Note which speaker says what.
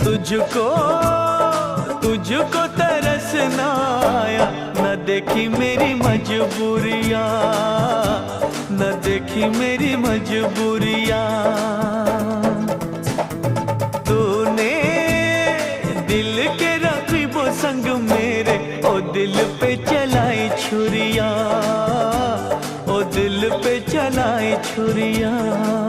Speaker 1: तुझको तुझको तरस ना आया, न देखी मेरी मजबूरियाँ, न देखी मेरी मजबूरियाँ। तूने दिल के रकीबों संग मेरे ओ दिल पे चलाई छुरियाँ, ओ दिल पे चलाई छुरियाँ।